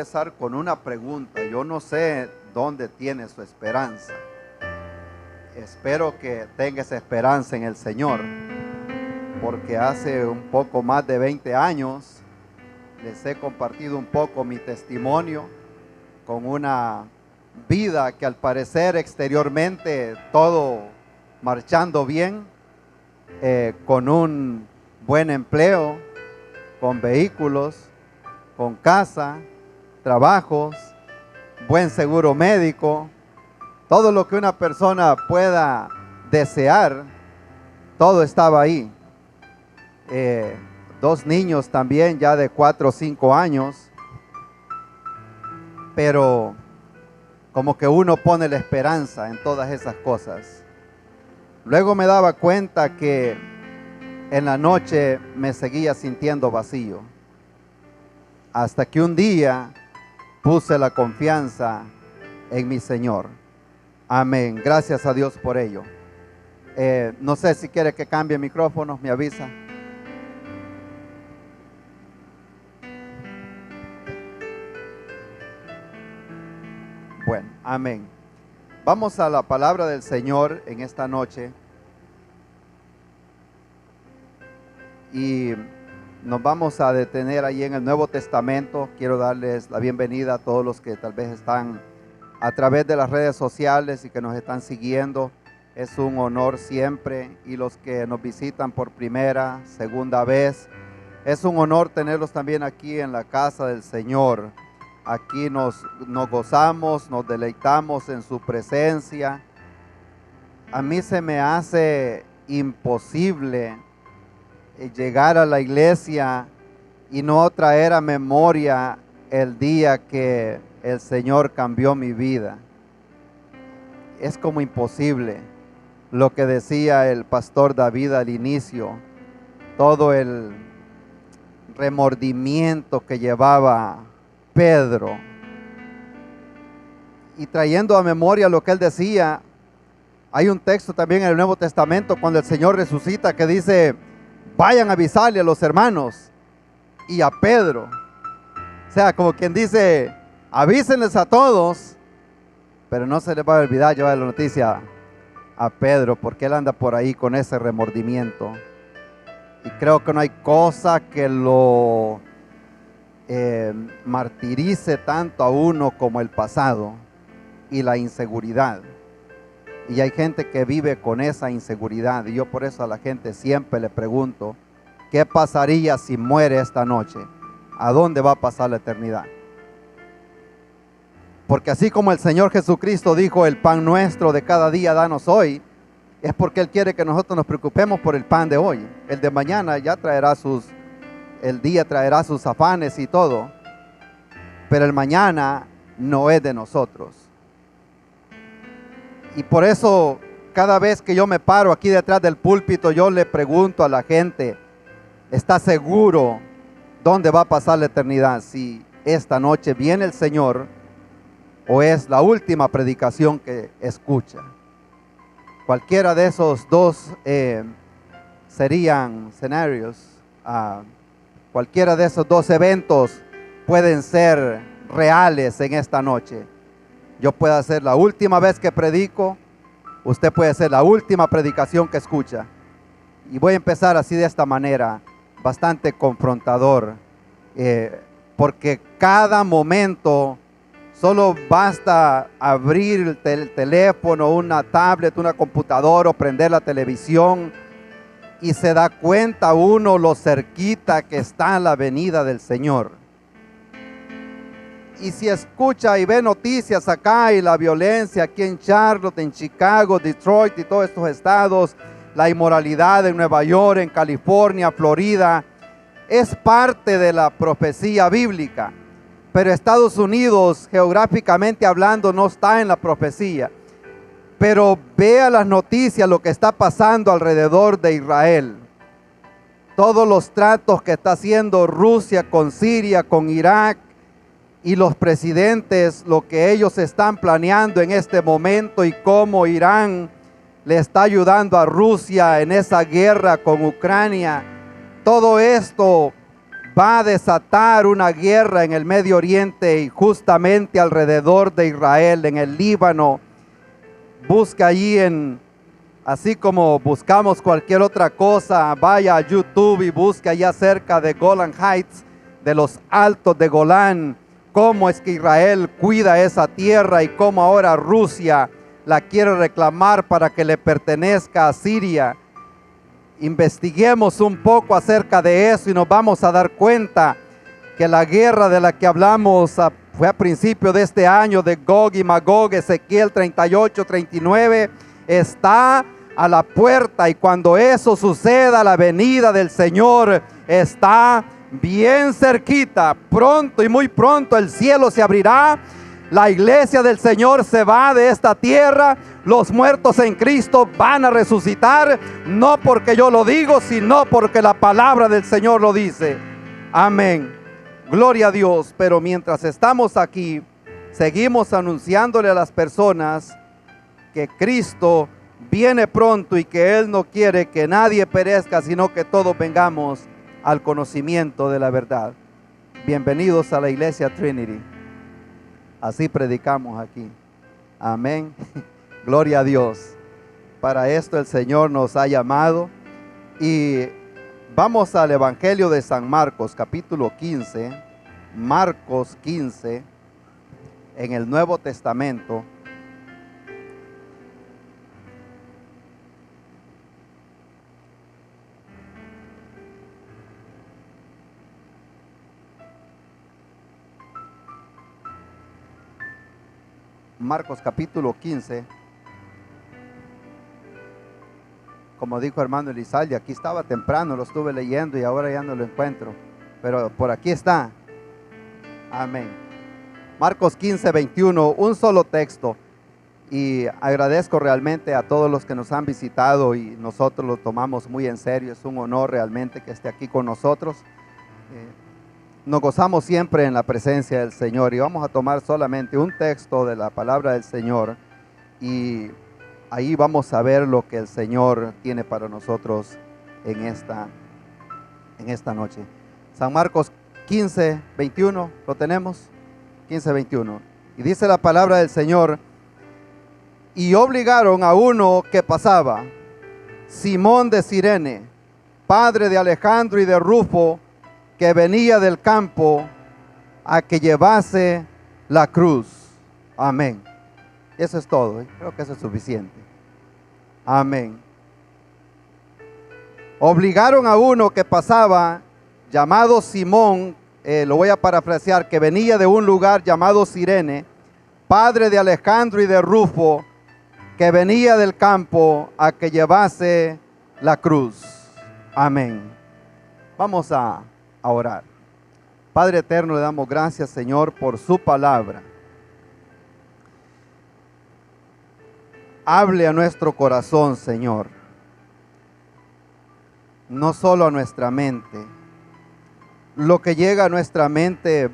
empezar con una pregunta. Yo no sé dónde tiene su esperanza. Espero que tenga esa esperanza en el Señor, porque hace un poco más de 20 años les he compartido un poco mi testimonio con una vida que al parecer exteriormente todo marchando bien, con un buen empleo, con vehículos, con casa, trabajos, buen seguro médico, todo lo que una persona pueda desear, todo estaba ahí. 2 niños también ya de 4 o 5 años, pero como que uno pone la esperanza en todas esas cosas. Luego me daba cuenta que en la noche me seguía sintiendo vacío, hasta que un día puse la confianza en mi Señor. Amén. Gracias a Dios por ello. No sé si quiere que cambie micrófonos, me avisa. Bueno, amén. Vamos a la palabra del Señor en esta noche. Y nos vamos a detener ahí en el Nuevo Testamento. Quiero darles la bienvenida a todos los que tal vez están a través de las redes sociales y que nos están siguiendo. Es un honor siempre. Y los que nos visitan por primera, segunda vez, es un honor tenerlos también aquí en la casa del Señor. Aquí nos gozamos, nos deleitamos en su presencia. A mí se me hace imposible llegar a la iglesia y no traer a memoria el día que el Señor cambió mi vida. Es como imposible. Lo que decía el pastor David al inicio, todo el remordimiento que llevaba Pedro, y trayendo a memoria lo que él decía. Hay un texto también en el Nuevo Testamento cuando el Señor resucita que dice: vayan a avisarle a los hermanos y a Pedro. O sea, como quien dice, avísenles a todos, pero no se les va a olvidar llevar la noticia a Pedro, porque él anda por ahí con ese remordimiento. Y creo que no hay cosa que lo martirice tanto a uno como el pasado y la inseguridad. Y hay gente que vive con esa inseguridad, y yo por eso a la gente siempre le pregunto: ¿qué pasaría si muere esta noche? ¿A dónde va a pasar la eternidad? Porque así como el Señor Jesucristo dijo: el pan nuestro de cada día danos hoy, es porque Él quiere que nosotros nos preocupemos por el pan de hoy. El de mañana ya el día traerá sus afanes y todo, pero el mañana no es de nosotros. Y por eso cada vez que yo me paro aquí detrás del púlpito, yo le pregunto a la gente: ¿está seguro dónde va a pasar la eternidad? Si esta noche viene el Señor o es la última predicación que escucha. Cualquiera de esos dos serían escenarios. Cualquiera de esos dos eventos pueden ser reales en esta noche. Yo puedo ser la última vez que predico, usted puede ser la última predicación que escucha. Y voy a empezar así, de esta manera, bastante confrontador, porque cada momento solo basta abrir el teléfono, una tablet, una computadora o prender la televisión, y se da cuenta uno lo cerquita que está la venida del Señor. Y si escucha y ve noticias acá, y la violencia aquí en Charlotte, en Chicago, Detroit y todos estos estados, la inmoralidad en Nueva York, en California, Florida, es parte de la profecía bíblica. Pero Estados Unidos, geográficamente hablando, no está en la profecía. Pero vea las noticias, lo que está pasando alrededor de Israel. Todos los tratos que está haciendo Rusia con Siria, con Irak, y los presidentes, lo que ellos están planeando en este momento, y cómo Irán le está ayudando a Rusia en esa guerra con Ucrania. Todo esto va a desatar una guerra en el Medio Oriente y justamente alrededor de Israel, en el Líbano. Busca allí así como buscamos cualquier otra cosa, vaya a YouTube y busca allá cerca de Golan Heights, de los altos de Golán, cómo es que Israel cuida esa tierra y cómo ahora Rusia la quiere reclamar para que le pertenezca a Siria. Investiguemos un poco acerca de eso y nos vamos a dar cuenta que la guerra de la que hablamos fue a principio de este año, de Gog y Magog, Ezequiel 38, 39, está a la puerta, y cuando eso suceda, la venida del Señor está bien cerquita. Pronto y muy pronto el cielo se abrirá, la iglesia del Señor se va de esta tierra, los muertos en Cristo van a resucitar, no porque yo lo digo, sino porque la palabra del Señor lo dice. Amén. Gloria a Dios. Pero mientras estamos aquí, seguimos anunciándole a las personas que Cristo viene pronto y que Él no quiere que nadie perezca, sino que todos vengamos al conocimiento de la verdad. Bienvenidos a la iglesia Trinity. Así predicamos aquí. Amén. Gloria a Dios. Para esto el Señor nos ha llamado. Y vamos al Evangelio de San Marcos, capítulo 15. Marcos 15, en el Nuevo Testamento. Marcos capítulo 15. Como dijo hermano Elizalde, aquí estaba temprano, lo estuve leyendo y ahora ya no lo encuentro, pero por aquí está. Amén. Marcos 15, 21, un solo texto. Y agradezco realmente a todos los que nos han visitado y nosotros lo tomamos muy en serio. Es un honor realmente que esté aquí con nosotros. Nos gozamos siempre en la presencia del Señor, y vamos a tomar solamente un texto de la palabra del Señor, y ahí vamos a ver lo que el Señor tiene para nosotros en esta noche. San Marcos 15, 21, ¿lo tenemos? 15, 21. Y dice la palabra del Señor: y obligaron a uno que pasaba, Simón de Cirene, padre de Alejandro y de Rufo, que venía del campo, a que llevase la cruz. Amén. Eso es todo. Creo que eso es suficiente. Amén. Obligaron a uno que pasaba, llamado Simón, lo voy a parafrasear, que venía de un lugar llamado Cirene, padre de Alejandro y de Rufo, que venía del campo, a que llevase la cruz. Amén. Vamos a orar. Padre eterno, le damos gracias, Señor, por su palabra. Hable a nuestro corazón, Señor. No solo a nuestra mente. Lo que llega a nuestra mente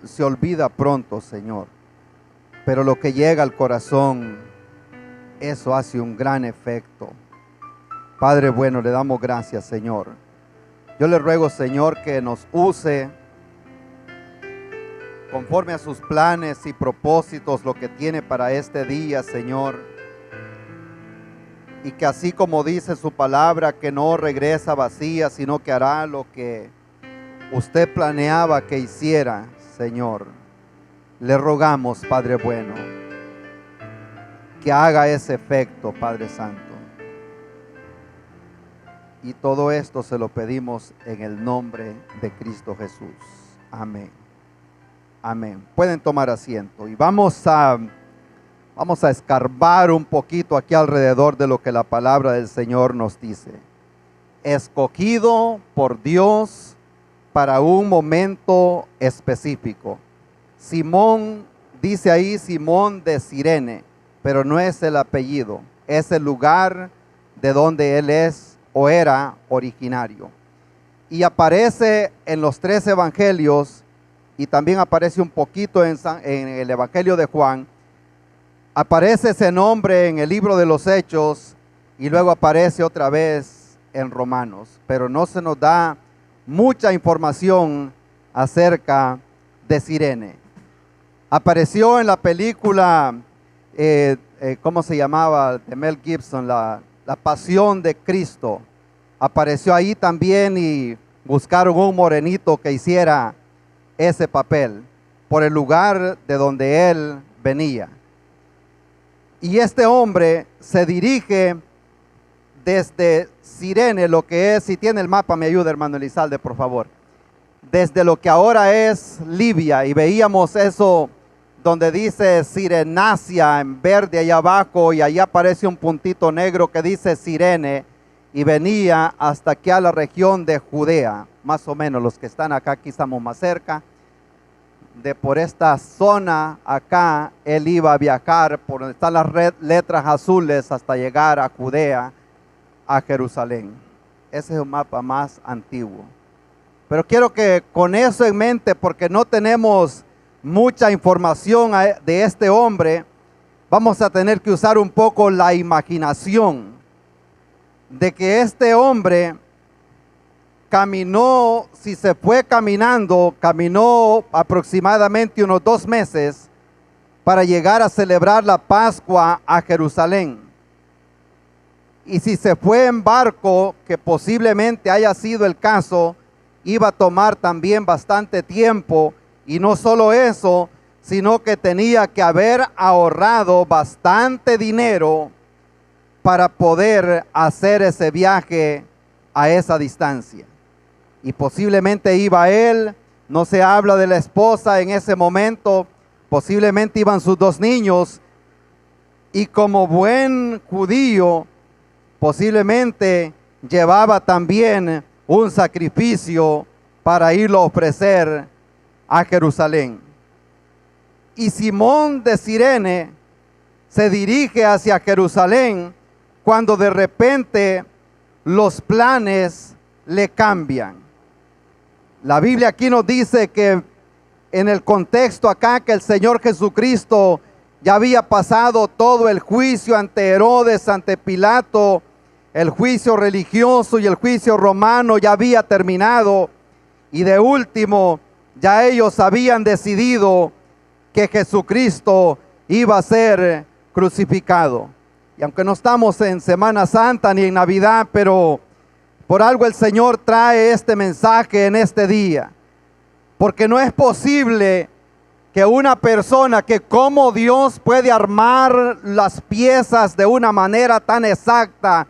se olvida pronto, Señor. Pero lo que llega al corazón, eso hace un gran efecto. Padre bueno, le damos gracias, Señor. Yo le ruego, Señor, que nos use conforme a sus planes y propósitos, lo que tiene para este día, Señor. Y que así como dice su palabra, que no regresa vacía, sino que hará lo que usted planeaba que hiciera, Señor. Le rogamos, Padre bueno, que haga ese efecto, Padre Santo. Y todo esto se lo pedimos en el nombre de Cristo Jesús. Amén. Amén. Pueden tomar asiento y vamos a escarbar un poquito aquí alrededor de lo que la palabra del Señor nos dice. Escogido por Dios para un momento específico. Simón, dice ahí Simón de Cirene, pero no es el apellido, es el lugar de donde él es o era originario. Y aparece en los 3 evangelios, y también aparece un poquito en el evangelio de Juan. Aparece ese nombre en el libro de los Hechos, y luego aparece otra vez en Romanos, pero no se nos da mucha información acerca de Cirene. Apareció en la película, ¿cómo se llamaba? De Mel Gibson, la Pasión de Cristo. Apareció ahí también y buscaron un morenito que hiciera ese papel por el lugar de donde él venía. Y este hombre se dirige desde Cirene, lo que es, si tiene el mapa me ayuda hermano Elizalde por favor, desde lo que ahora es Libia, y veíamos eso donde dice Cirenacia en verde allá abajo, y allá aparece un puntito negro que dice Cirene, y venía hasta aquí a la región de Judea, más o menos los que están acá, aquí estamos más cerca, de por esta zona acá, él iba a viajar por donde están las letras azules hasta llegar a Judea, a Jerusalén. Ese es un mapa más antiguo. Pero quiero que con eso en mente, porque no tenemos mucha información de este hombre, vamos a tener que usar un poco la imaginación de que este hombre caminó, si se fue caminando, caminó aproximadamente unos 2 meses para llegar a celebrar la Pascua a Jerusalén. Y si se fue en barco, que posiblemente haya sido el caso, iba a tomar también bastante tiempo. Y no solo eso, sino que tenía que haber ahorrado bastante dinero para poder hacer ese viaje a esa distancia. Y posiblemente iba él, no se habla de la esposa en ese momento, posiblemente iban sus 2 niños, y como buen judío, posiblemente llevaba también un sacrificio para irlo a ofrecer a Jerusalén. Y Simón de Cirene se dirige hacia Jerusalén cuando de repente los planes le cambian. La Biblia aquí nos dice que en el contexto acá que el Señor Jesucristo ya había pasado todo el juicio ante Herodes, ante Pilato, el juicio religioso y el juicio romano ya había terminado, y de último ya ellos habían decidido que Jesucristo iba a ser crucificado. Y aunque no estamos en Semana Santa ni en Navidad, pero por algo el Señor trae este mensaje en este día. Porque no es posible que una persona, que como Dios puede armar las piezas de una manera tan exacta,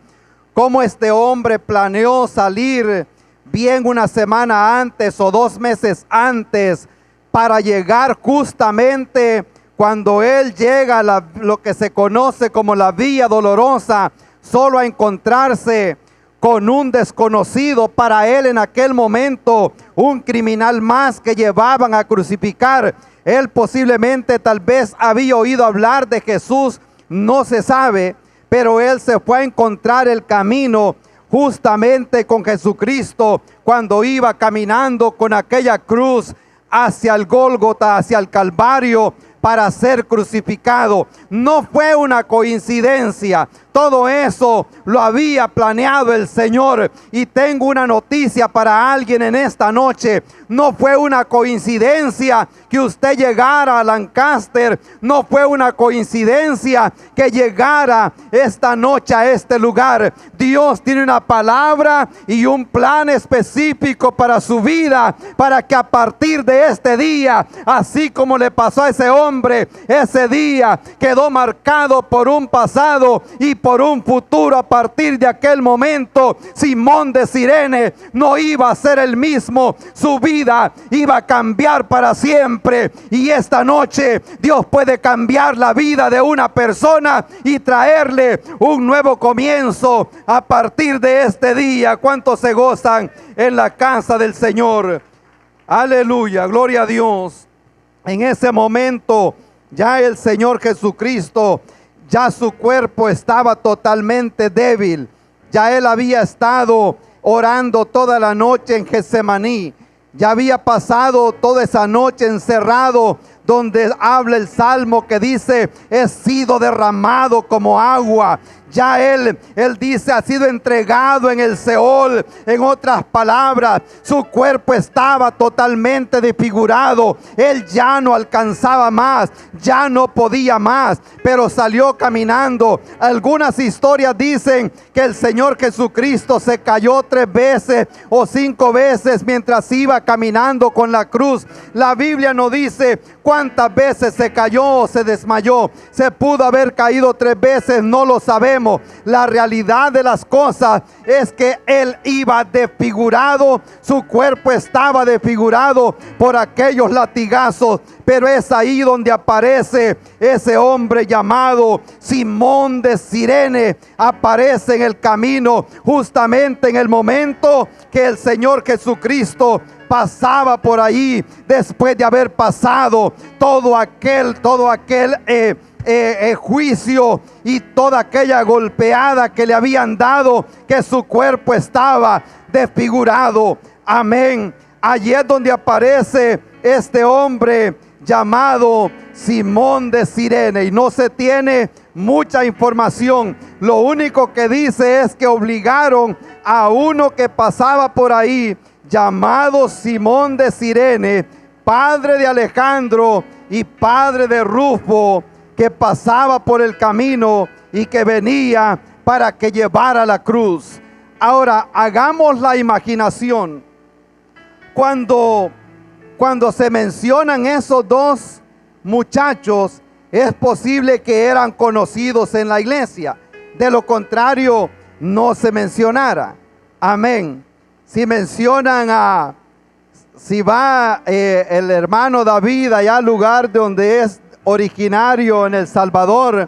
como este hombre planeó salir bien una semana antes o 2 meses antes para llegar justamente cuando él llega a lo que se conoce como la Vía Dolorosa, solo a encontrarse con un desconocido, para él en aquel momento un criminal más que llevaban a crucificar. Él posiblemente tal vez había oído hablar de Jesús, no se sabe, pero él se fue a encontrar el camino justamente con Jesucristo cuando iba caminando con aquella cruz hacia el Gólgota, hacia el Calvario, para ser crucificado. No fue una coincidencia. Todo eso lo había planeado el Señor. Y tengo una noticia para alguien en esta noche. No fue una coincidencia que usted llegara a Lancaster. No fue una coincidencia que llegara esta noche a este lugar. Dios tiene una palabra y un plan específico para su vida, para que a partir de este día, así como le pasó a ese hombre, ese día quedó marcado por un pasado y por un futuro. A partir de aquel momento, Simón de Cirene no iba a ser el mismo. Su vida iba a cambiar para siempre. Y esta noche Dios puede cambiar la vida de una persona y traerle un nuevo comienzo a partir de este día. ¿Cuántos se gozan en la casa del Señor? Aleluya, gloria a Dios. En ese momento ya el Señor Jesucristo, ya su cuerpo estaba totalmente débil. Ya él había estado orando toda la noche en Getsemaní. Ya había pasado toda esa noche encerrado donde habla el Salmo que dice: he sido derramado como agua. Ya él dice, ha sido entregado en el Seol. En otras palabras, su cuerpo estaba totalmente desfigurado. Él ya no alcanzaba más, ya no podía más, pero salió caminando. Algunas historias dicen que el Señor Jesucristo se cayó 3 veces o 5 veces mientras iba caminando con la cruz. La Biblia no dice cuántas veces se cayó o se desmayó. Se pudo haber caído 3 veces, no lo sabemos. La realidad de las cosas es que él iba desfigurado, su cuerpo estaba desfigurado por aquellos latigazos. Pero es ahí donde aparece ese hombre llamado Simón de Cirene. Aparece en el camino, justamente en el momento que el Señor Jesucristo pasaba por ahí, después de haber pasado todo aquel juicio y toda aquella golpeada que le habían dado, que su cuerpo estaba desfigurado. Amén. Allí es donde aparece este hombre llamado Simón de Cirene, y no se tiene mucha información. Lo único que dice es que obligaron a uno que pasaba por ahí, llamado Simón de Cirene, padre de Alejandro y padre de Rufo, que pasaba por el camino y que venía para que llevara la cruz. Ahora hagamos la imaginación. Cuando se mencionan esos 2 muchachos, es posible que eran conocidos en la iglesia. De lo contrario, no se mencionara. Amén. Si mencionan si va el hermano David allá al lugar de donde es originario en El Salvador,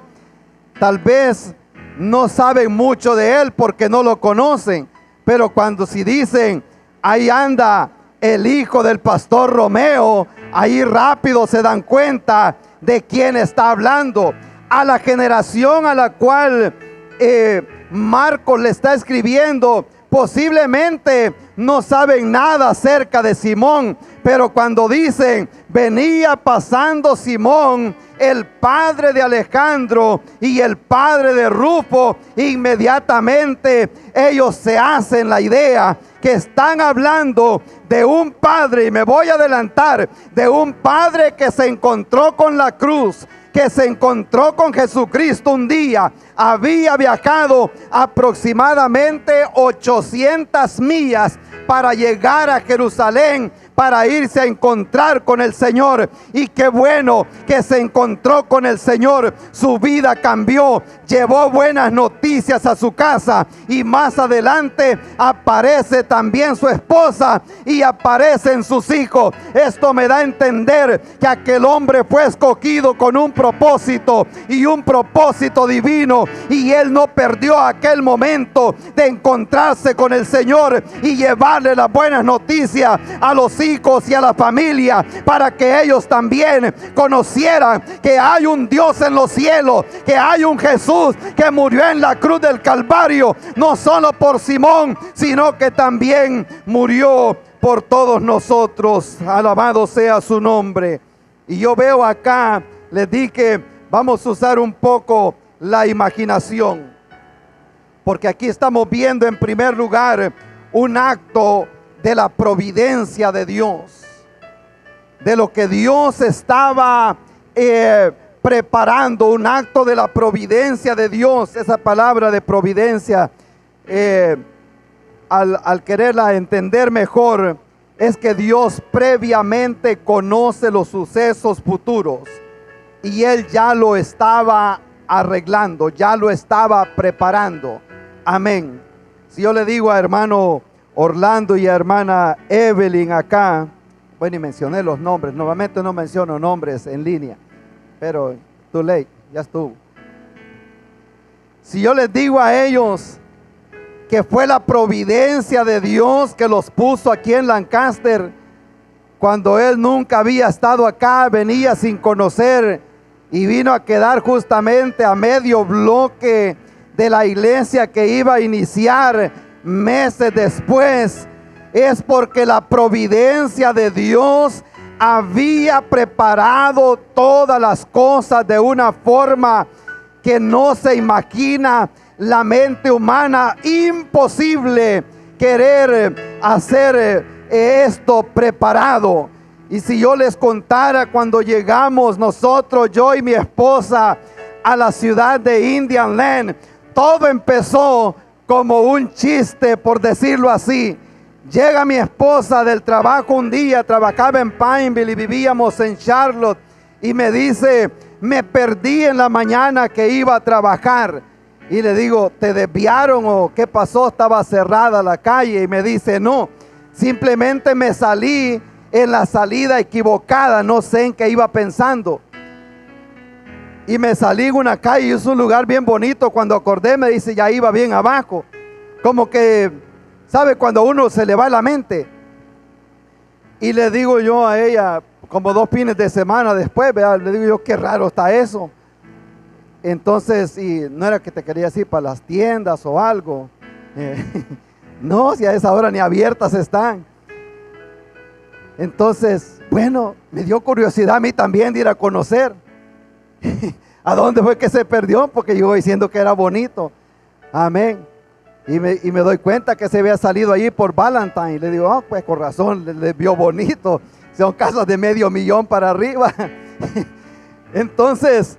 tal vez no saben mucho de él porque no lo conocen. Pero cuando si dicen, ahí anda el hijo del pastor Romeo, ahí rápido se dan cuenta de quién está hablando. A la generación a la cual Marcos le está escribiendo, posiblemente no saben nada acerca de Simón, pero cuando dicen venía pasando Simón, el padre de Alejandro y el padre de Rufo, inmediatamente ellos se hacen la idea que están hablando de un padre, y me voy a adelantar, de un padre que se encontró con la cruz, que se encontró con Jesucristo un día. Había viajado aproximadamente 800 millas para llegar a Jerusalén, para irse a encontrar con el Señor. Y qué bueno que se encontró con el Señor. Su vida cambió, llevó buenas noticias a su casa, y más adelante aparece también su esposa y aparecen sus hijos. Esto me da a entender que aquel hombre fue escogido con un propósito, y un propósito divino, y él no perdió aquel momento de encontrarse con el Señor y llevarle las buenas noticias a los hijos y a la familia, para que ellos también conocieran que hay un Dios en los cielos, que hay un Jesús que murió en la cruz del Calvario, no solo por Simón, sino que también murió por todos nosotros. Alabado sea su nombre. Y yo veo acá, les dije, vamos a usar un poco la imaginación, porque aquí estamos viendo en primer lugar un acto de la providencia de Dios, de lo que Dios estaba preparando, un acto de la providencia de Dios. Esa palabra de providencia, al quererla entender mejor, es que Dios previamente conoce los sucesos futuros, y Él ya lo estaba arreglando, ya lo estaba preparando. Amén. Si yo le digo a hermano Orlando y a hermana Evelyn acá, bueno, y mencioné los nombres, normalmente no menciono nombres en línea, pero too late, ya estuvo. Si yo les digo a ellos que fue la providencia de Dios que los puso aquí en Lancaster, cuando Él nunca había estado acá, venía sin conocer y vino a quedar justamente a medio bloque de la iglesia que iba a iniciar meses después, es porque la providencia de Dios había preparado todas las cosas de una forma que no se imagina la mente humana. Imposible querer hacer esto preparado. Y si yo les contara cuando llegamos nosotros, yo y mi esposa, a la ciudad de Indian Land, todo empezó como un chiste, por decirlo así. Llega mi esposa del trabajo un día, trabajaba en Pineville y vivíamos en Charlotte, y me dice: me perdí en la mañana que iba a trabajar. Y le digo: ¿te desviaron o qué pasó? Estaba cerrada la calle. Y me dice: no, simplemente me salí en la salida equivocada, no sé en qué iba pensando. Y me salí en una calle, y es un lugar bien bonito. Cuando acordé, me dice: ya iba bien abajo. Como que, ¿sabe? Cuando uno se le va la mente. Y le digo yo a ella, como 2 fines de semana después, ¿verdad? Le digo yo: qué raro está eso. Entonces, y no era que te quería decir para las tiendas o algo. No, si a esa hora ni abiertas están. Entonces, bueno, me dio curiosidad a mí también de ir a conocer a dónde fue que se perdió, porque yo iba diciendo que era bonito. Amén. Y me doy cuenta que se había salido allí por Valentine. Y le digo: oh, pues con razón, le vio bonito. Son casas de $500,000 para arriba. Entonces,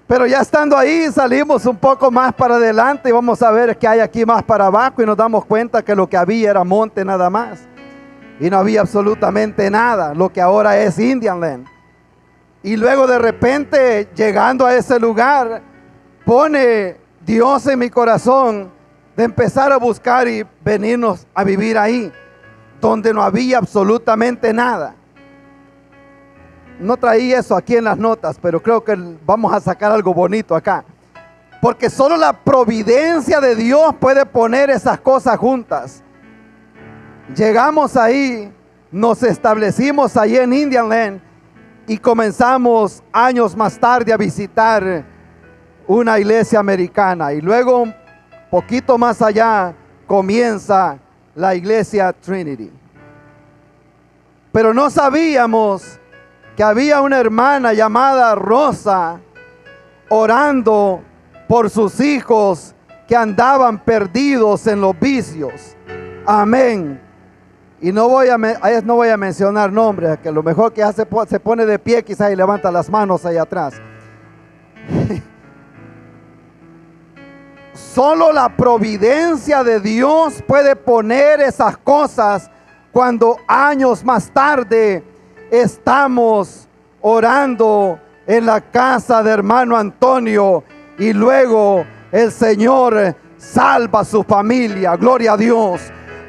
pero ya estando ahí, salimos un poco más para adelante y vamos a ver qué hay aquí más para abajo, y nos damos cuenta que lo que había era monte nada más. Y no había absolutamente nada, lo que ahora es Indian Land. Y luego de repente, llegando a ese lugar, pone Dios en mi corazón de empezar a buscar y venirnos a vivir ahí, donde no había absolutamente nada. No traí eso aquí en las notas, pero creo que vamos a sacar algo bonito acá. Porque solo la providencia de Dios puede poner esas cosas juntas. Llegamos ahí, nos establecimos ahí en Indian Land y comenzamos años más tarde a visitar una iglesia americana. Y luego, un poquito más allá, comienza la iglesia Trinity. Pero no sabíamos que había una hermana llamada Rosa orando por sus hijos que andaban perdidos en los vicios. Amén. Y no voy a mencionar nombres, que lo mejor que hace, se pone de pie quizás y levanta las manos ahí atrás. Solo la providencia de Dios puede poner esas cosas cuando años más tarde estamos orando en la casa de hermano Antonio y luego el Señor salva a su familia. Gloria a Dios.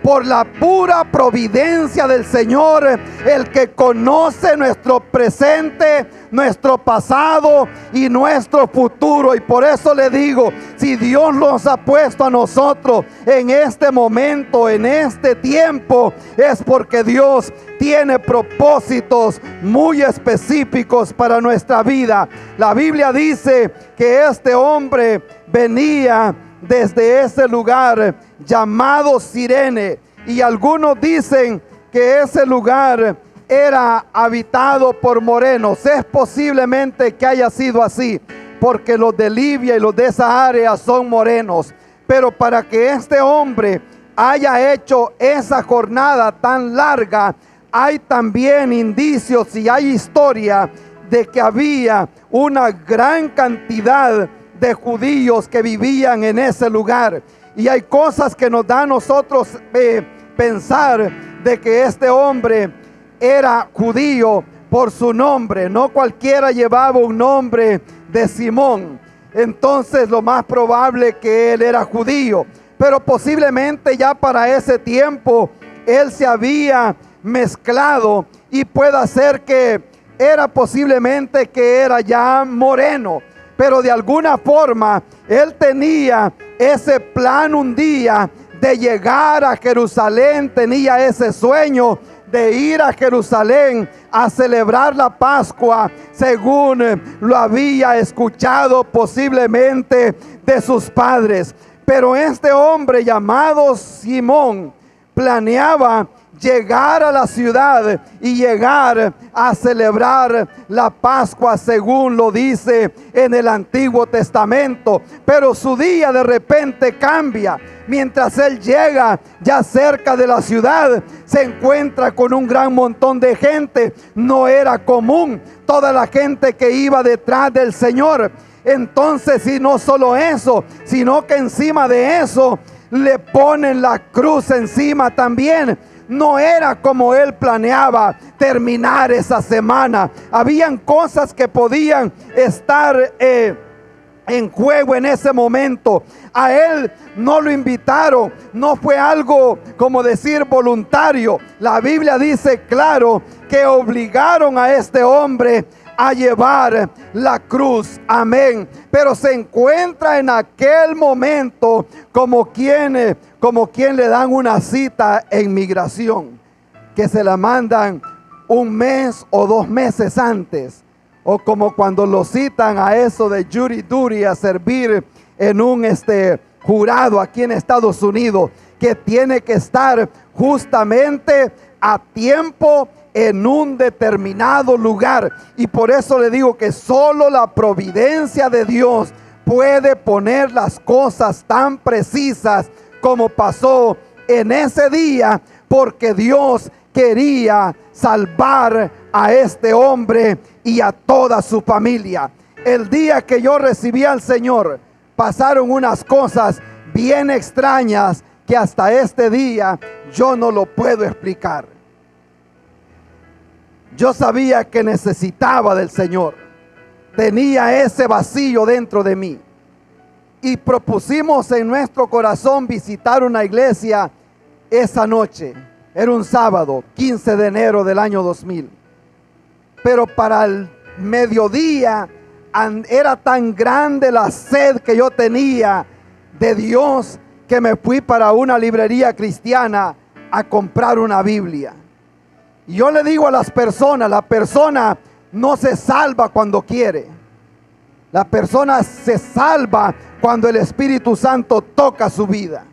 Por la pura providencia del Señor, el que conoce nuestro presente, nuestro pasado y nuestro futuro. Y por eso le digo, si Dios nos ha puesto a nosotros en este momento, en este tiempo, es porque Dios tiene propósitos muy específicos para nuestra vida. La Biblia dice que este hombre venía desde ese lugar llamado Cirene, y algunos dicen que ese lugar era habitado por morenos. Es posiblemente que haya sido así, porque los de Libia y los de esa área son morenos. Pero para que este hombre haya hecho esa jornada tan larga, hay también indicios y hay historia de que había una gran cantidad de judíos que vivían en ese lugar. Y hay cosas que nos da a nosotros pensar de que este hombre era judío por su nombre. No cualquiera llevaba un nombre de Simón. Entonces lo más probable que él era judío. Pero posiblemente ya para ese tiempo él se había mezclado, y puede ser que era posiblemente que era ya moreno. Pero de alguna forma él tenía ese plan un día de llegar a Jerusalén, tenía ese sueño de ir a Jerusalén a celebrar la Pascua, según lo había escuchado posiblemente de sus padres. Pero este hombre llamado Simón planeaba llegar a la ciudad y llegar a celebrar la Pascua según lo dice en el Antiguo Testamento. Pero su día de repente cambia. Mientras él llega ya cerca de la ciudad, se encuentra con un gran montón de gente. No era común toda la gente que iba detrás del Señor. Entonces, y no solo eso, sino que encima de eso le ponen la cruz encima también. No era como él planeaba terminar esa semana. Habían cosas que podían estar en juego en ese momento. A él no lo invitaron, no fue algo como decir voluntario. La Biblia dice claro que obligaron a este hombre a llevar la cruz. Amén. Pero se encuentra en aquel momento como quien le dan una cita en migración, que se la mandan un mes o 2 meses antes, o como cuando lo citan a eso de jury duty, a servir en un jurado aquí en Estados Unidos, que tiene que estar justamente a tiempo en un determinado lugar. Y por eso le digo que solo la providencia de Dios puede poner las cosas tan precisas como pasó en ese día, porque Dios quería salvar a este hombre y a toda su familia. El día que yo recibí al Señor, pasaron unas cosas bien extrañas que hasta este día yo no lo puedo explicar. Yo sabía que necesitaba del Señor. Tenía ese vacío dentro de mí. Y propusimos en nuestro corazón visitar una iglesia esa noche. Era un sábado, 15 de enero del año 2000. Pero para el mediodía era tan grande la sed que yo tenía de Dios, que me fui para una librería cristiana a comprar una Biblia. Y yo le digo a las personas, la persona no se salva cuando quiere. La persona se salva cuando el Espíritu Santo toca su vida.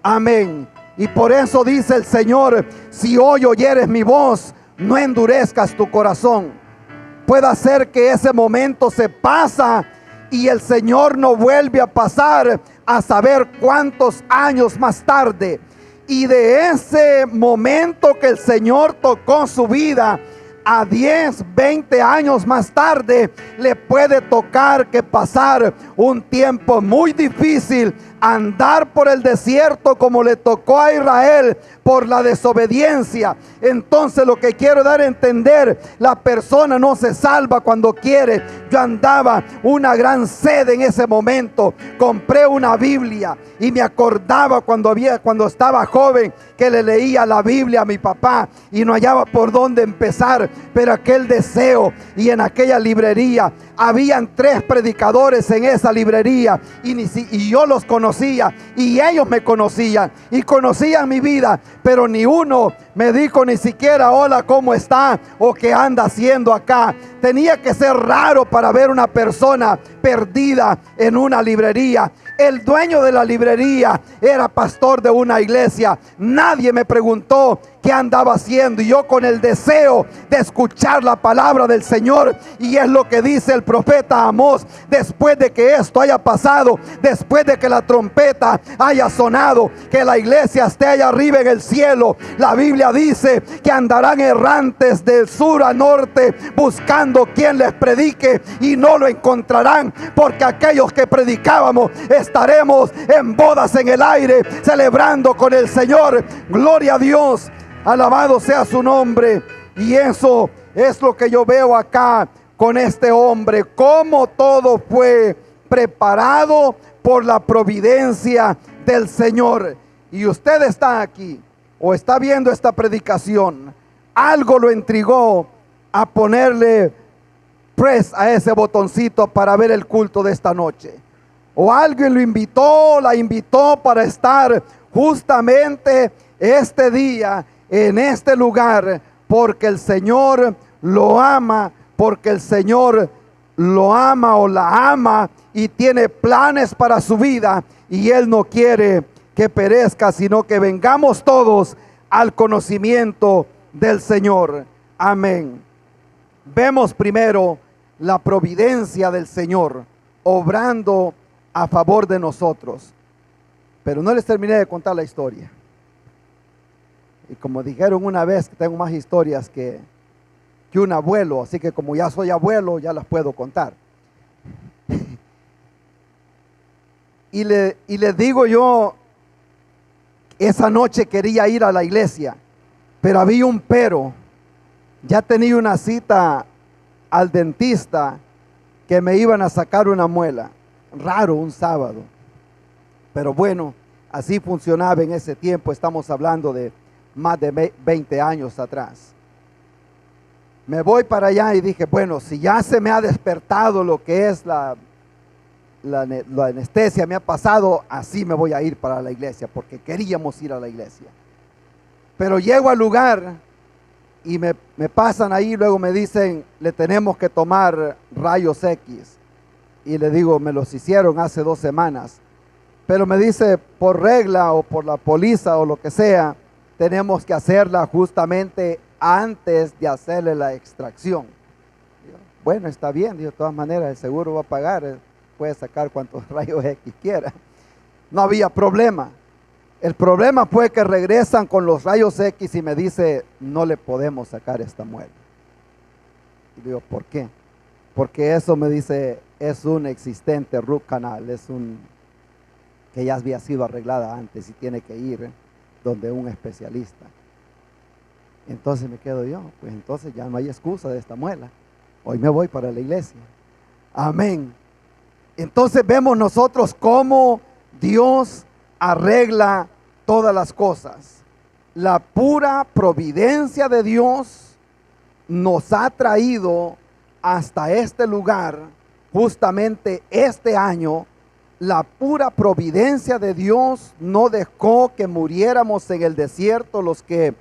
Amén. Y por eso dice el Señor: si hoy oyeres mi voz, no endurezcas tu corazón. Puede ser que ese momento se pasa y el Señor no vuelve a pasar a saber cuántos años más tarde. Y de ese momento que el Señor tocó su vida, a 10, 20 años más tarde, le puede tocar que pasar un tiempo muy difícil, andar por el desierto como le tocó a Israel por la desobediencia. Entonces lo que quiero dar a entender, la persona no se salva cuando quiere. Yo andaba una gran sed en ese momento, compré una Biblia y me acordaba cuando estaba joven que le leía la Biblia a mi papá y no hallaba por dónde empezar, pero aquel deseo, y en aquella librería habían 3 predicadores en esa librería y yo los conocía y ellos me conocían y conocían mi vida, pero ni uno me dijo ni siquiera hola, ¿cómo está? O qué anda haciendo acá. Tenía que ser raro para ver una persona perdida en una librería. El dueño de la librería era pastor de una iglesia. Nadie me preguntó qué andaba haciendo, y yo con el deseo de escuchar la palabra del Señor. Y es lo que dice el profeta Amós: después de que esto haya pasado, después de que la trompeta haya sonado, que la iglesia esté allá arriba en el cielo, la Biblia dice que andarán errantes del sur a norte buscando quien les predique, y no lo encontrarán, porque aquellos que predicábamos estaremos en bodas en el aire celebrando con el Señor. Gloria a Dios, alabado sea su nombre. Y eso es lo que yo veo acá con este hombre, cómo todo fue preparado por la providencia del Señor. Y usted está aquí o está viendo esta predicación, algo lo intrigó a ponerle press a ese botoncito para ver el culto de esta noche, o alguien lo invitó, la invitó para estar justamente este día en este lugar, porque el Señor lo ama, porque el Señor lo ama o la ama y tiene planes para su vida, y Él no quiere que perezca, sino que vengamos todos al conocimiento del Señor. Amén. Vemos primero la providencia del Señor obrando a favor de nosotros. Pero no les terminé de contar la historia. Y como dijeron una vez, que tengo más historias que un abuelo, así que como ya soy abuelo, ya las puedo contar. Y les digo yo, esa noche quería ir a la iglesia, pero había un pero. Ya tenía una cita al dentista que me iban a sacar una muela. Raro, un sábado. Pero bueno, así funcionaba en ese tiempo. Estamos hablando de más de 20 años atrás. Me voy para allá y dije, bueno, si ya se me ha despertado lo que es la anestesia, me ha pasado, así me voy a ir para la iglesia, porque queríamos ir a la iglesia. Pero llego al lugar y me pasan ahí, luego me dicen, le tenemos que tomar rayos X. Y le digo, me los hicieron hace 2 semanas. Pero me dice, por regla o por la póliza o lo que sea, tenemos que hacerla justamente antes de hacerle la extracción. Bueno, está bien, de todas maneras el seguro va a pagar, puede sacar cuantos rayos X quiera. No había problema. El problema fue que regresan con los rayos X y me dice, no le podemos sacar esta muela. Y digo, ¿por qué? Porque eso, me dice, es un existente root canal, que ya había sido arreglada antes y tiene que ir donde un especialista. Entonces me quedo yo, pues entonces ya no hay excusa de esta muela. Hoy me voy para la iglesia. Amén. Entonces vemos nosotros cómo Dios arregla todas las cosas. La pura providencia de Dios nos ha traído hasta este lugar, justamente este año. La pura providencia de Dios no dejó que muriéramos en el desierto los que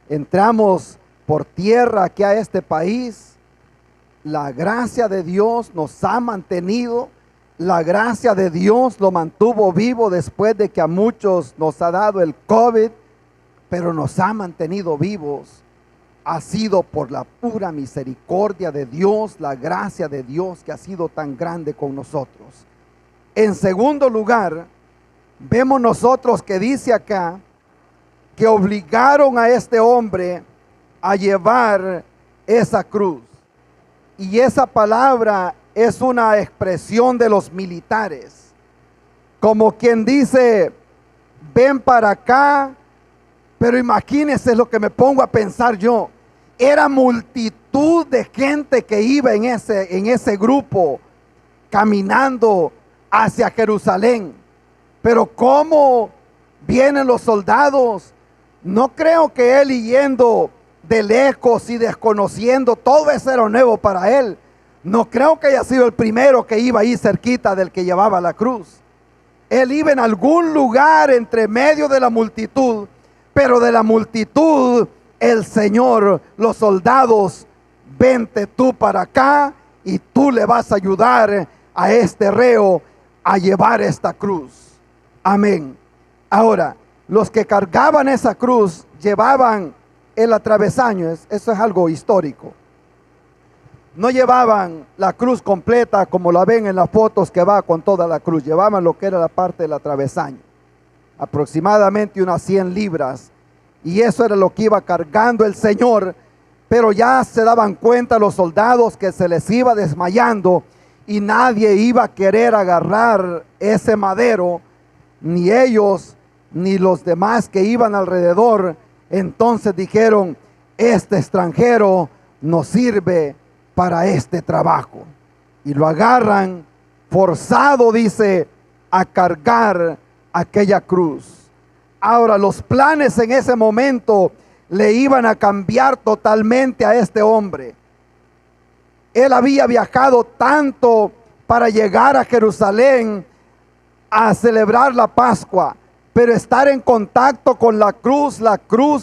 entramos por tierra aquí a este país. La gracia de Dios nos ha mantenido. La gracia de Dios lo mantuvo vivo después de que a muchos nos ha dado el COVID, pero nos ha mantenido vivos. Ha sido por la pura misericordia de Dios, la gracia de Dios que ha sido tan grande con nosotros. En segundo lugar, vemos nosotros que dice acá que obligaron a este hombre a llevar esa cruz. Y esa palabra es una expresión de los militares, como quien dice, ven para acá. Pero imagínense lo que me pongo a pensar yo. Era multitud de gente que iba en ese grupo caminando hacia Jerusalén. Pero ¿cómo vienen los soldados? No creo que él yendo de lejos y desconociendo, todo eso era nuevo para él. No creo que haya sido el primero que iba ahí cerquita del que llevaba la cruz. Él iba en algún lugar entre medio de la multitud, pero de la multitud el Señor, los soldados, vente tú para acá y tú le vas a ayudar a este reo a llevar esta cruz. Amén. Ahora, los que cargaban esa cruz llevaban el atravesaño, eso es algo histórico. No llevaban la cruz completa como la ven en las fotos que va con toda la cruz. Llevaban lo que era la parte del atravesaño, aproximadamente unas 100 libras. Y eso era lo que iba cargando el Señor. Pero ya se daban cuenta los soldados que se les iba desmayando y nadie iba a querer agarrar ese madero, ni ellos ni los demás que iban alrededor. Entonces dijeron, este extranjero nos sirve para este trabajo. Y lo agarran forzado, dice, a cargar aquella cruz. Ahora, los planes en ese momento le iban a cambiar totalmente a este hombre. Él había viajado tanto para llegar a Jerusalén a celebrar la Pascua, pero estar en contacto con la cruz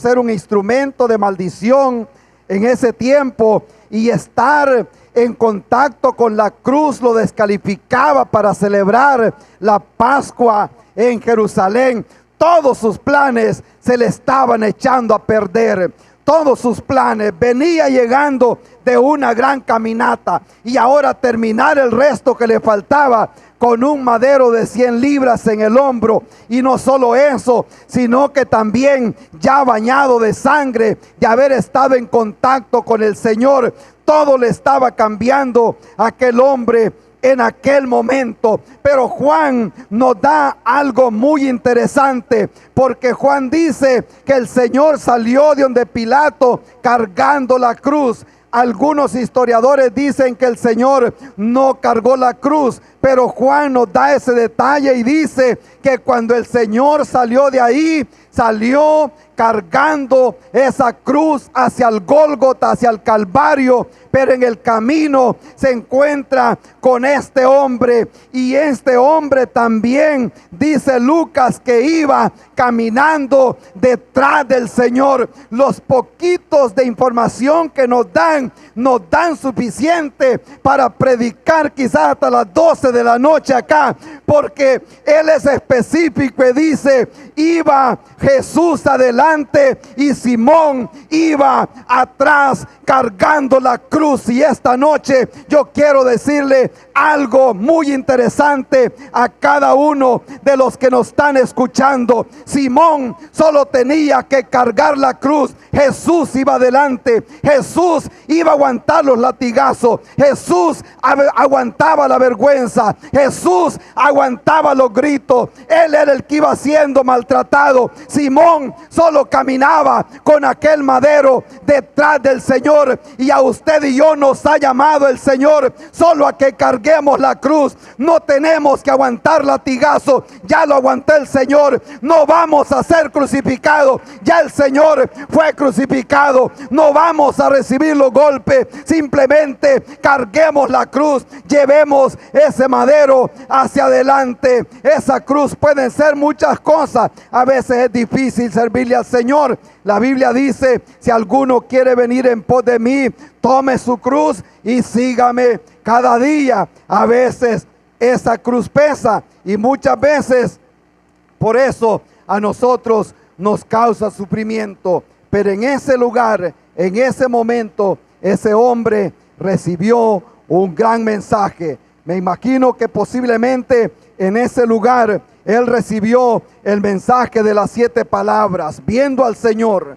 era un instrumento de maldición en ese tiempo, y estar en contacto con la cruz lo descalificaba para celebrar la Pascua en Jerusalén. todos sus planes se le estaban echando a perder. Todos sus planes, venía llegando de una gran caminata y ahora terminar el resto que le faltaba con un madero de 100 libras en el hombro. Y no solo eso, sino que también ya bañado de sangre, de haber estado en contacto con el Señor. Todo le estaba cambiando a aquel hombre en aquel momento. Pero Juan nos da algo muy interesante, porque Juan dice que el Señor salió de donde Pilato cargando la cruz. Algunos historiadores dicen que el Señor no cargó la cruz, pero Juan nos da ese detalle y dice que cuando el Señor salió de ahí, salió cargando esa cruz hacia el Gólgota, hacia el Calvario. Pero en el camino se encuentra con este hombre, y este hombre también, dice Lucas, que iba caminando detrás del Señor. Los poquitos de información que nos dan suficiente para predicar quizás hasta las 12 de la noche acá, porque él es específico y dice: iba Jesús adelante y Simón iba atrás cargando la cruz. Y esta noche yo quiero decirle algo muy interesante a cada uno de los que nos están escuchando. Simón solo tenía que cargar la cruz. Jesús iba adelante. Jesús iba a aguantar los latigazos. Jesús aguantaba la vergüenza. Jesús aguantaba los gritos. Él era el que iba siendo maltratado. Simón solo caminaba con aquel madero detrás del Señor. Y a usted y yo nos ha llamado el Señor solo a que carguemos la cruz. No tenemos que aguantar latigazo, ya lo aguantó el Señor. No vamos a ser crucificados, ya el Señor fue crucificado. No vamos a recibir los golpes, simplemente carguemos la cruz, llevemos ese madero hacia adelante. Esa cruz pueden ser muchas cosas. A veces es difícil servirle al Señor. La Biblia dice: si alguno quiere venir en pos de mí, tome su cruz y sígame cada día. A veces esa cruz pesa, y muchas veces por eso a nosotros nos causa sufrimiento. Pero en ese lugar, en ese momento, ese hombre recibió un gran mensaje. Me imagino que posiblemente en ese lugar él recibió el mensaje de las 7 palabras, viendo al Señor.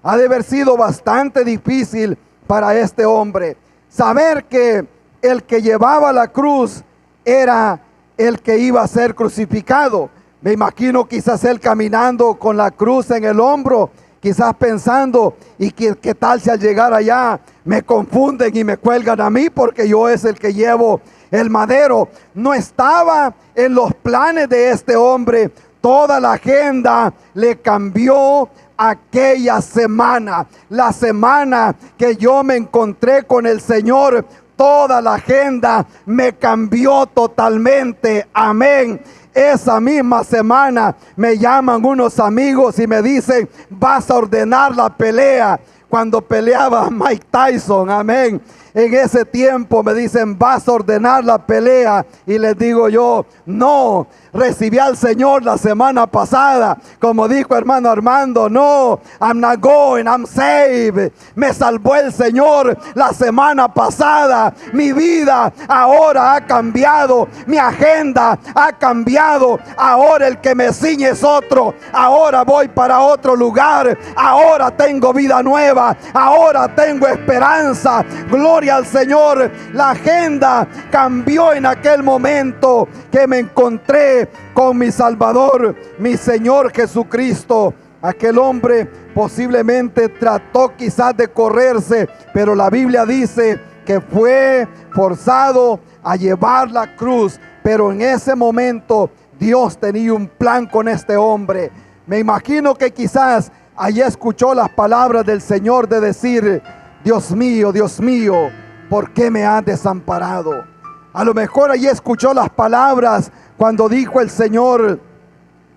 Ha de haber sido bastante difícil para este hombre saber que el que llevaba la cruz era el que iba a ser crucificado. Me imagino quizás él caminando con la cruz en el hombro, quizás pensando: ¿y qué tal si al llegar allá me confunden y me cuelgan a mí, porque yo es el que llevo el madero? No estaba en los planes de este hombre. Toda la agenda le cambió aquella semana. La semana que yo me encontré con el Señor, toda la agenda me cambió totalmente. Amén. Esa misma semana me llaman unos amigos y me dicen: vas a ordenar la pelea. Cuando peleaba Mike Tyson, amén, en ese tiempo me dicen: vas a ordenar la pelea. Y les digo yo: no, recibí al Señor la semana pasada. Como dijo hermano Armando: no, I'm not going, I'm saved. Me salvó el Señor la semana pasada. Mi vida ahora ha cambiado, mi agenda ha cambiado. Ahora el que me ciñe es otro. Ahora voy para otro lugar. Ahora tengo vida nueva. Ahora tengo esperanza. Gloria al Señor. La agenda cambió en aquel momento que me encontré con mi Salvador, mi Señor Jesucristo. Aquel hombre posiblemente trató quizás de correrse, pero la Biblia dice que fue forzado a llevar la cruz. Pero en ese momento Dios tenía un plan con este hombre. Me imagino que quizás allí escuchó las palabras del Señor de decir: Dios mío, ¿por qué me has desamparado? A lo mejor allí escuchó las palabras cuando dijo el Señor: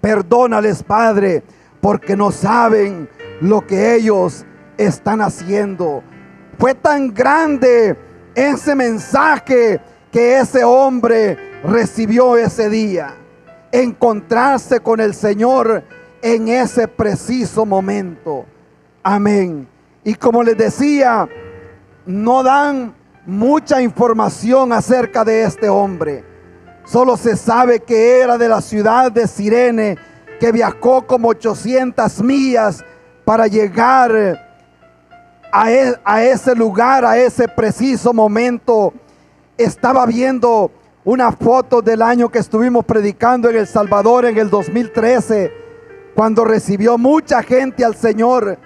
perdónales, Padre, porque no saben lo que ellos están haciendo. Fue tan grande ese mensaje que ese hombre recibió ese día. Encontrarse con el Señor en ese preciso momento. Amén. Y como les decía, no dan mucha información acerca de este hombre. Solo se sabe que era de la ciudad de Cirene, que viajó como 800 millas para llegar a ese lugar, a ese preciso momento. Estaba viendo una foto del año que estuvimos predicando en El Salvador en el 2013, cuando recibió mucha gente al Señor.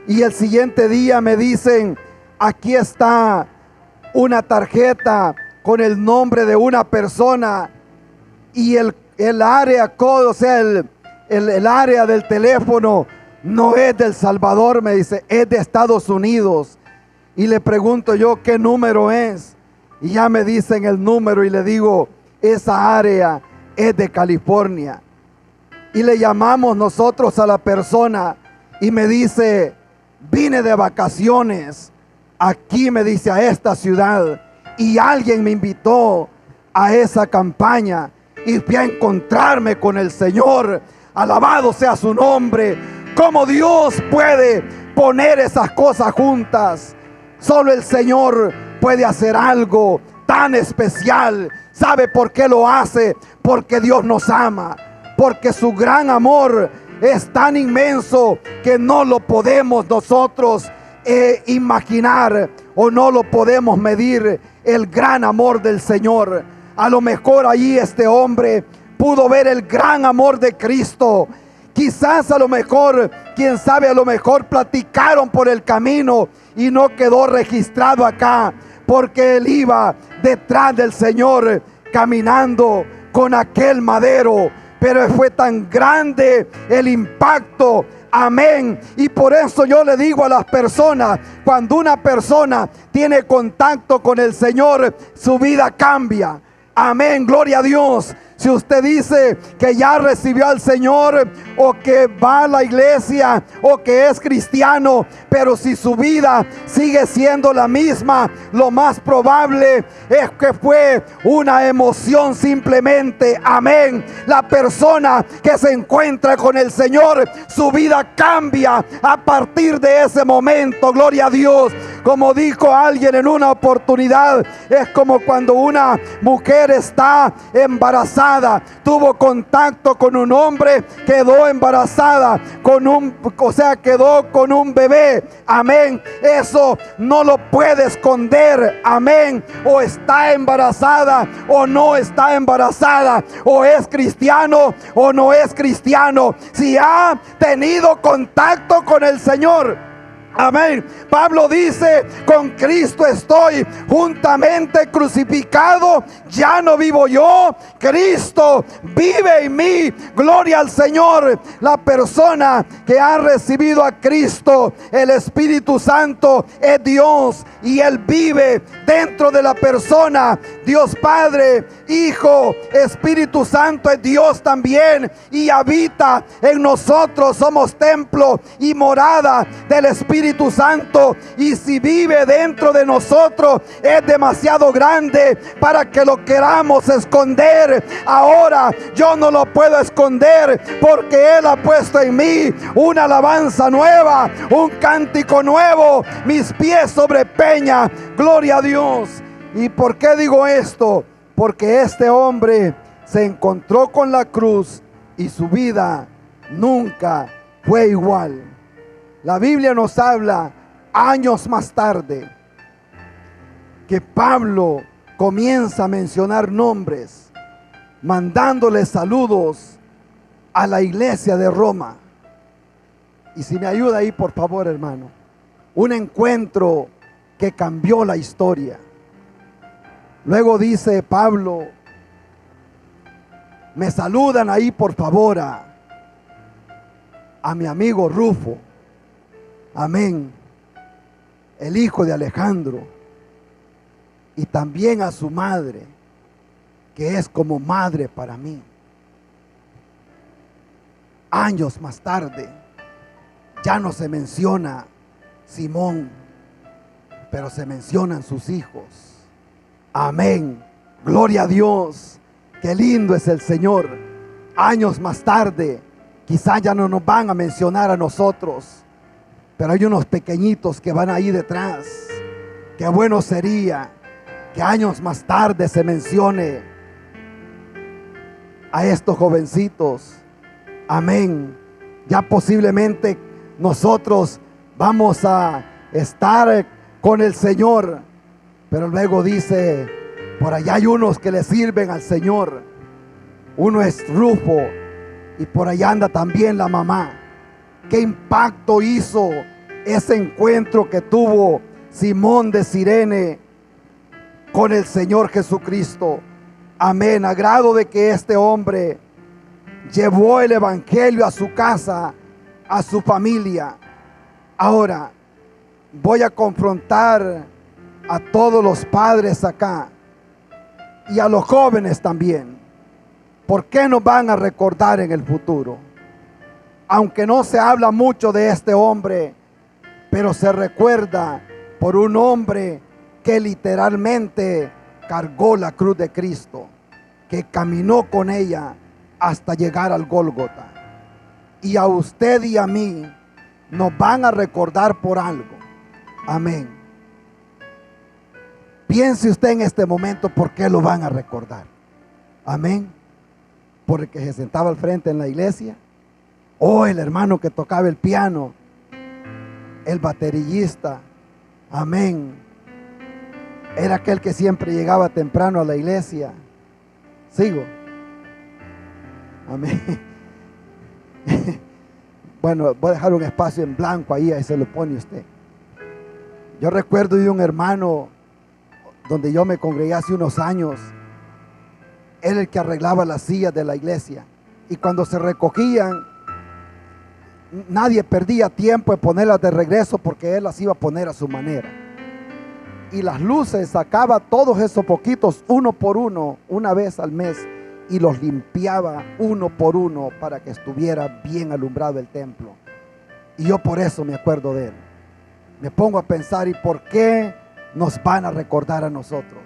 Y el siguiente día me dicen: aquí está una tarjeta con el nombre de una persona, y el área code, o sea, el área del teléfono no es del Salvador, me dice, es de Estados Unidos. Y le pregunto yo, ¿qué número es? Y ya me dicen el número, y le digo, esa área es de California. Y le llamamos nosotros a la persona, y me dice, vine de vacaciones aquí, me dice, a esta ciudad, y alguien me invitó a esa campaña, y fui a encontrarme con el Señor. Alabado sea su nombre. ¿Cómo Dios puede poner esas cosas juntas? Solo el Señor puede hacer algo tan especial. ¿Sabe por qué lo hace? Porque Dios nos ama, porque su gran amor es tan inmenso que no lo podemos nosotros imaginar, o no lo podemos medir, el gran amor del Señor. A lo mejor allí este hombre pudo ver el gran amor de Cristo. Quizás a lo mejor, quién sabe, a lo mejor platicaron por el camino y no quedó registrado acá, porque él iba detrás del Señor caminando con aquel madero. Pero fue tan grande el impacto. Amén. Y por eso yo le digo a las personas, cuando una persona tiene contacto con el Señor, su vida cambia. Amén, gloria a Dios. Si usted dice que ya recibió al Señor, o que va a la iglesia, o que es cristiano, pero si su vida sigue siendo la misma, lo más probable es que fue una emoción simplemente. Amén. La persona que se encuentra con el Señor, su vida cambia a partir de ese momento. Gloria a Dios. Como dijo alguien en una oportunidad, es como cuando una mujer está embarazada, tuvo contacto con un hombre, quedó embarazada quedó con un bebé. Amén. Eso no lo puede esconder. Amén. O está embarazada o no está embarazada, o es cristiano o no es cristiano, si ha tenido contacto con el Señor. Amén. Pablo dice, con Cristo estoy juntamente crucificado, ya no vivo yo, Cristo vive en mí. Gloria al Señor. La persona que ha recibido a Cristo, el Espíritu Santo, es Dios, y Él vive dentro de la persona. Dios Padre, Hijo, Espíritu Santo es Dios también, y habita en nosotros. Somos templo y morada del Espíritu Santo, y si vive dentro de nosotros es demasiado grande para que lo queramos esconder. Ahora yo no lo puedo esconder, porque Él ha puesto en mí una alabanza nueva, un cántico nuevo, mis pies sobre peña. Gloria a Dios. ¿Y por qué digo esto? Porque este hombre se encontró con la cruz y su vida nunca fue igual. La Biblia nos habla años más tarde que Pablo comienza a mencionar nombres, mandándole saludos a la iglesia de Roma. Y si me ayuda ahí, por favor, hermano. Un encuentro que cambió la historia. Luego dice Pablo, me saludan ahí, por favor, a mi amigo Rufo. Amén. El hijo de Alejandro. Y también a su madre, que es como madre para mí. Años más tarde, ya no se menciona Simón, pero se mencionan sus hijos. Amén. Gloria a Dios. Qué lindo es el Señor. Años más tarde, Quizás ya no nos van a mencionar a nosotros, pero hay unos pequeñitos que van ahí detrás. Qué bueno sería que años más tarde se mencione a estos jovencitos. Amén. Ya posiblemente nosotros vamos a estar con el Señor, pero luego dice, por allá hay unos que le sirven al Señor. Uno es Rufo y por allá anda también la mamá. ¿Qué impacto hizo ese encuentro que tuvo Simón de Cirene con el Señor Jesucristo? Amén. A grado de que este hombre llevó el evangelio a su casa, a su familia. Ahora voy a confrontar a todos los padres acá y a los jóvenes también. ¿Por qué nos van a recordar en el futuro? Aunque no se habla mucho de este hombre, pero se recuerda por un hombre que literalmente cargó la cruz de Cristo, que caminó con ella hasta llegar al Gólgota. Y a usted y a mí nos van a recordar por algo. Amén. Piense usted en este momento por qué lo van a recordar. Amén. Porque se sentaba al frente en la iglesia, o el hermano que tocaba el piano, el baterista. Amén. Era aquel que siempre llegaba temprano a la iglesia. Sigo. Amén. Bueno, voy a dejar un espacio en blanco ahí se lo pone usted. Yo recuerdo de un hermano donde yo me congregué hace unos años. Él el que arreglaba las sillas de la iglesia, y cuando se recogían nadie perdía tiempo en ponerlas de regreso, porque él las iba a poner a su manera. Y las luces sacaba todos esos poquitos uno por uno, una vez al mes, y los limpiaba uno por uno para que estuviera bien alumbrado el templo. Y yo por eso me acuerdo de él. Me pongo a pensar, ¿y por qué nos van a recordar a nosotros?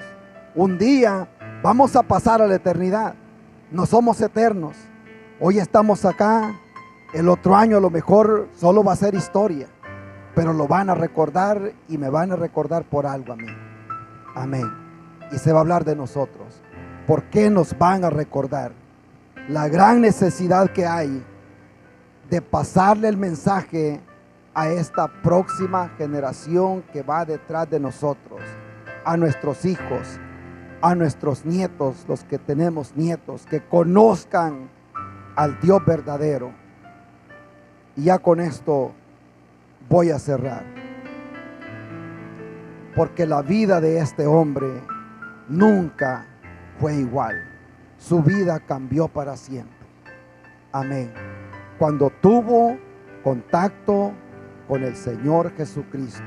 Un día vamos a pasar a la eternidad. No somos eternos. Hoy estamos acá. El otro año a lo mejor solo va a ser historia, pero lo van a recordar y me van a recordar por algo a mí. Amén. Y se va a hablar de nosotros. ¿Por qué nos van a recordar? La gran necesidad que hay de pasarle el mensaje a esta próxima generación que va detrás de nosotros, a nuestros hijos, a nuestros nietos, los que tenemos nietos, que conozcan al Dios verdadero. Y ya con esto voy a cerrar, porque la vida de este hombre nunca fue igual. Su vida cambió para siempre. Amén. Cuando tuvo contacto con el Señor Jesucristo.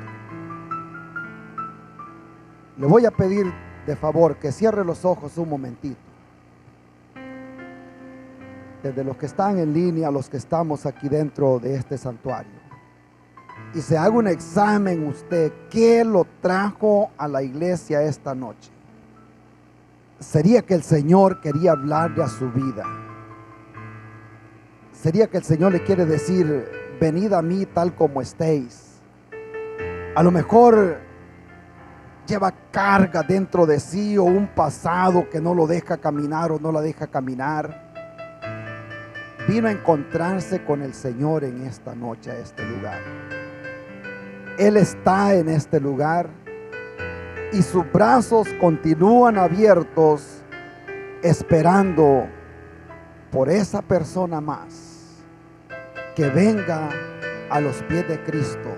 Le voy a pedir de favor que cierre los ojos un momentito. Desde los que están en línea a los que estamos aquí dentro de este santuario. Y se haga un examen usted. ¿Qué lo trajo a la iglesia esta noche? Sería que el Señor quería hablarle a su vida. Sería que el Señor le quiere decir: venid a mí tal como estéis. A lo mejor lleva carga dentro de sí, o un pasado que no lo deja caminar o no la deja caminar. Vino a encontrarse con el Señor en esta noche, a este lugar. Él está en este lugar y sus brazos continúan abiertos, esperando por esa persona más que venga a los pies de Cristo.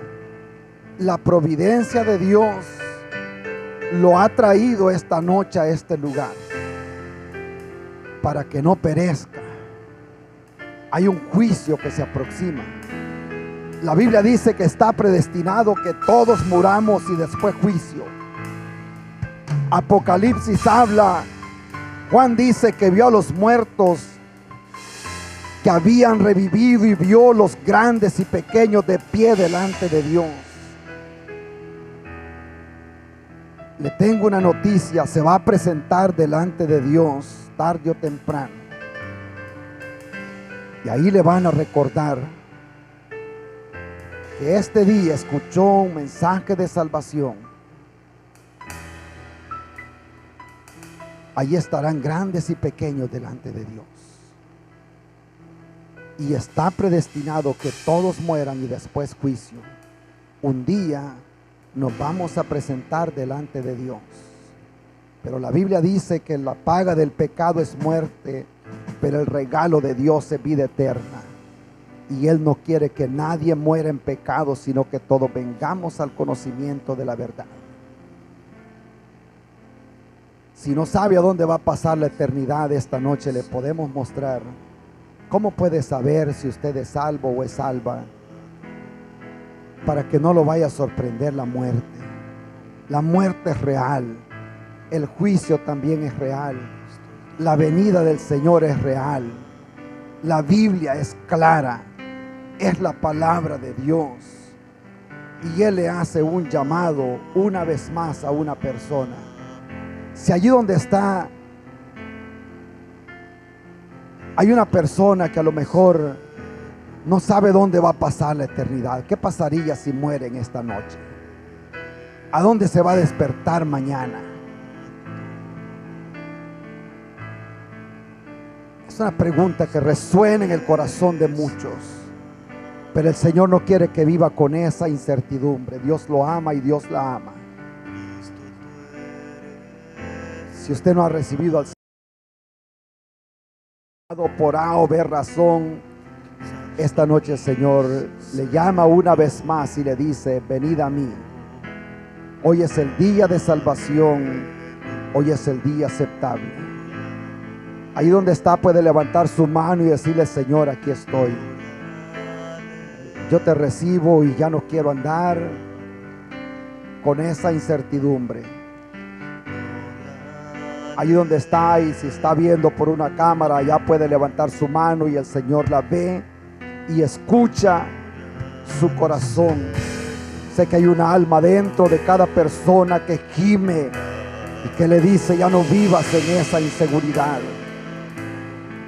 La providencia de Dios lo ha traído esta noche a este lugar para que no perezca. Hay un juicio que se aproxima. La Biblia dice que está predestinado que todos muramos y después juicio. Apocalipsis habla, Juan dice que vio a los muertos que habían revivido y vio los grandes y pequeños de pie delante de Dios. Le tengo una noticia: se va a presentar delante de Dios tarde o temprano. Y ahí le van a recordar que este día escuchó un mensaje de salvación. Allí estarán grandes y pequeños delante de Dios. Y está predestinado que todos mueran y después juicio. Un día nos vamos a presentar delante de Dios. Pero la Biblia dice que la paga del pecado es muerte, pero el regalo de Dios es vida eterna. Y Él no quiere que nadie muera en pecado, sino que todos vengamos al conocimiento de la verdad. Si no sabe a dónde va a pasar la eternidad, esta noche le podemos mostrar cómo puede saber si usted es salvo o es salva, para que no lo vaya a sorprender la muerte. La muerte es real, el juicio también es real, la venida del Señor es real, la Biblia es clara, es la palabra de Dios. Y Él le hace un llamado una vez más a una persona. Si allí donde está hay una persona que a lo mejor no sabe dónde va a pasar la eternidad, ¿qué pasaría si muere en esta noche? ¿A dónde se va a despertar mañana? Es una pregunta que resuena en el corazón de muchos, pero el Señor no quiere que viva con esa incertidumbre. Dios lo ama y Dios la ama. Si usted no ha recibido al Señor por A o B razón, esta noche el Señor le llama una vez más y le dice: venid a mí. Hoy es el día de salvación, hoy es el día aceptable. Ahí donde está puede levantar su mano y decirle: Señor, aquí estoy. Yo te recibo y ya no quiero andar con esa incertidumbre. Ahí donde está, y si está viendo por una cámara, ya puede levantar su mano y el Señor la ve y escucha su corazón. Sé que hay una alma dentro de cada persona que gime y que le dice: ya no vivas en esa inseguridad.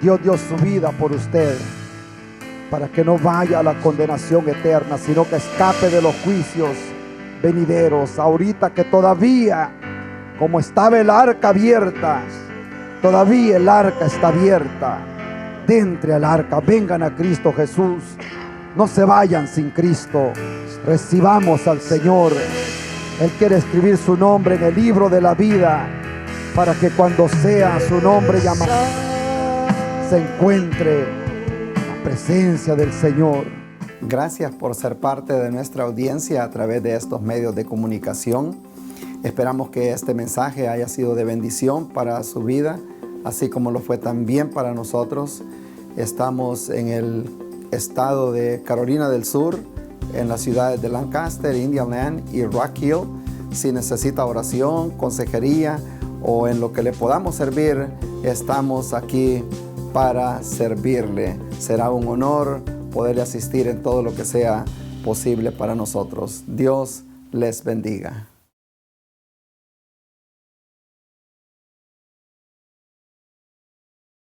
Dios dio su vida por usted para que no vaya a la condenación eterna, sino que escape de los juicios venideros. Ahorita que todavía, como estaba el arca abierta, todavía el arca está abierta. Entre al arca, vengan a Cristo Jesús. No se vayan sin Cristo. Recibamos al Señor. Él quiere escribir su nombre en el libro de la vida, para que cuando sea su nombre llamado, se encuentre la presencia del Señor. Gracias por ser parte de nuestra audiencia a través de estos medios de comunicación. Esperamos que este mensaje haya sido de bendición para su vida, así como lo fue también para nosotros. Estamos en el estado de Carolina del Sur, en las ciudades de Lancaster, Indian y Rock Hill. Si necesita oración, consejería o en lo que le podamos servir, estamos aquí para servirle. Será un honor poderle asistir en todo lo que sea posible para nosotros. Dios les bendiga.